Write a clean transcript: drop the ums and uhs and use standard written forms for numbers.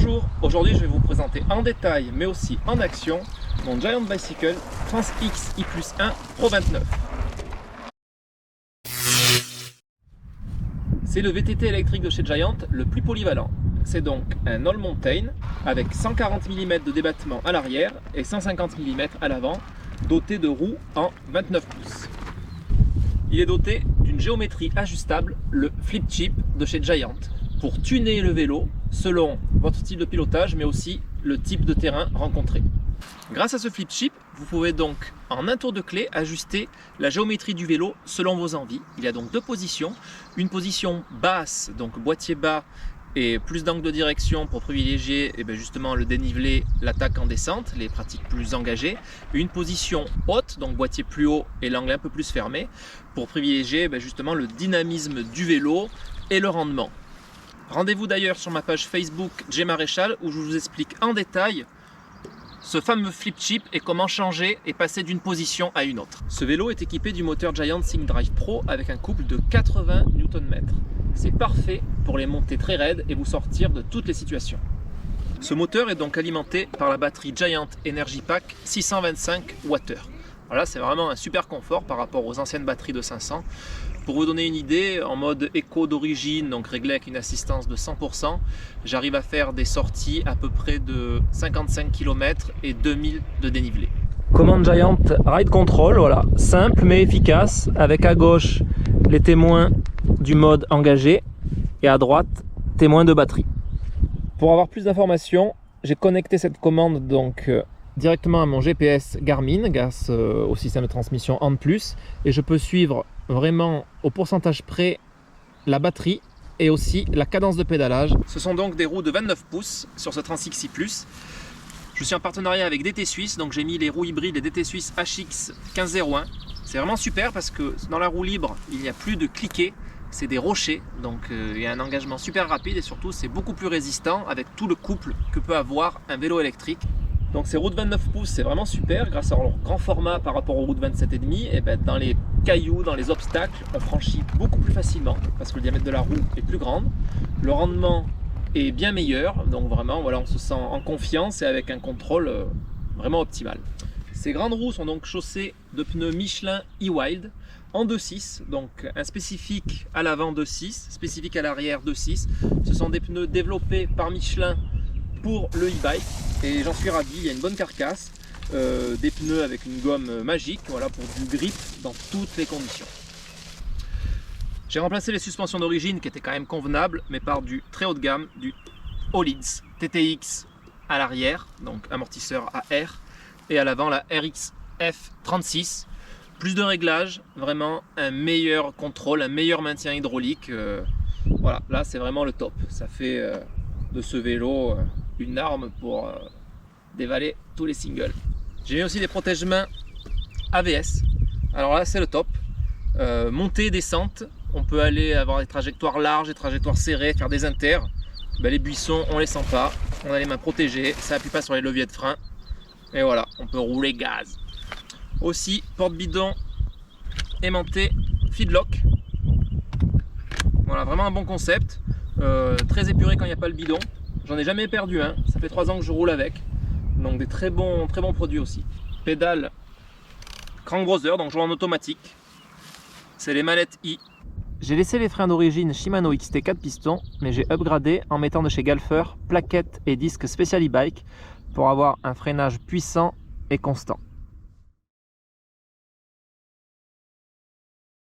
Bonjour, aujourd'hui je vais vous présenter en détail mais aussi en action mon Giant Bicycle Trans-X i+1 Pro 29. C'est le VTT électrique de chez Giant le plus polyvalent. C'est donc un all mountain avec 140 mm de débattement à l'arrière et 150 mm à l'avant, doté de roues en 29 pouces. Il est doté d'une géométrie ajustable, le flip chip de chez Giant, pour tuner le vélo selon votre type de pilotage mais aussi le type de terrain rencontré. Grâce à ce flip chip, vous pouvez donc en un tour de clé ajuster la géométrie du vélo selon vos envies. Il y a donc deux positions, une position basse, donc boîtier bas et plus d'angle de direction pour privilégier justement le dénivelé, l'attaque en descente, les pratiques plus engagées, une position haute, donc boîtier plus haut et l'angle un peu plus fermé, pour privilégier justement le dynamisme du vélo et le rendement. Rendez-vous d'ailleurs sur ma page Facebook J Maréchal où je vous explique en détail ce fameux flip chip et comment changer et passer d'une position à une autre. Ce vélo est équipé du moteur Giant SyncDrive Pro avec un couple de 80 Nm. C'est parfait pour les montées très raides et vous sortir de toutes les situations. Ce moteur est donc alimenté par la batterie Giant Energy Pack 625 Wh. Voilà, c'est vraiment un super confort par rapport aux anciennes batteries de 500. Pour vous donner une idée, en mode éco d'origine, donc réglé avec une assistance de 100%, j'arrive à faire des sorties à peu près de 55 km et 2000 de dénivelé. Commande Giant Ride Control, voilà, simple mais efficace, avec à gauche les témoins du mode engagé et à droite témoins de batterie. Pour avoir plus d'informations, j'ai connecté cette commande donc directement à mon GPS Garmin grâce au système de transmission ANT+, et je peux suivre vraiment au pourcentage près la batterie et aussi la cadence de pédalage. Ce sont donc des roues de 29 pouces sur ce Trans-X i+. Je suis en partenariat avec DT Suisse, donc j'ai mis les roues hybrides et DT Suisse HX 1501. C'est vraiment super parce que dans la roue libre, il n'y a plus de cliquet, c'est des rochers, donc il y a un engagement super rapide et surtout c'est beaucoup plus résistant avec tout le couple que peut avoir un vélo électrique. Donc ces roues de 29 pouces, c'est vraiment super grâce à leur grand format par rapport aux roues de 27,5. Et dans les cailloux, dans les obstacles, on franchit beaucoup plus facilement parce que le diamètre de la roue est plus grand. Le rendement est bien meilleur, donc vraiment voilà, on se sent en confiance et avec un contrôle vraiment optimal. Ces grandes roues sont donc chaussées de pneus Michelin e-Wild en 2.6, donc un spécifique à l'avant 2.6, spécifique à l'arrière 2.6. Ce sont des pneus développés par Michelin pour le e-bike et j'en suis ravi. Il y a une bonne carcasse, des pneus avec une gomme magique, voilà, pour du grip dans toutes les conditions. J'ai remplacé les suspensions d'origine qui étaient quand même convenables mais par du très haut de gamme, du Öhlins TTX à l'arrière, donc amortisseur à air, et à l'avant la RX F36. Plus de réglages, vraiment un meilleur contrôle, un meilleur maintien hydraulique. Voilà, là c'est vraiment le top. Ça fait de ce vélo une arme pour dévaler tous les singles. J'ai mis aussi des protège-mains AVS. Alors là c'est le top. Montée, descente, on peut aller avoir des trajectoires larges, des trajectoires serrées, faire des inters. Les buissons on les sent pas, on a les mains protégées, ça appuie pas sur les leviers de frein. Et voilà, on peut rouler gaz. Aussi, porte-bidon aimanté feedlock. Voilà, vraiment un bon concept. Très épuré quand il n'y a pas le bidon. J'en ai jamais perdu un. Ça fait 3 ans que je roule avec. Donc des très bons produits aussi. Pédale Crank Brother, donc je roule en automatique. C'est les manettes I. J'ai laissé les freins d'origine Shimano XT 4 pistons, mais j'ai upgradé en mettant de chez Galfer plaquettes et disques spécial e-bike pour avoir un freinage puissant et constant.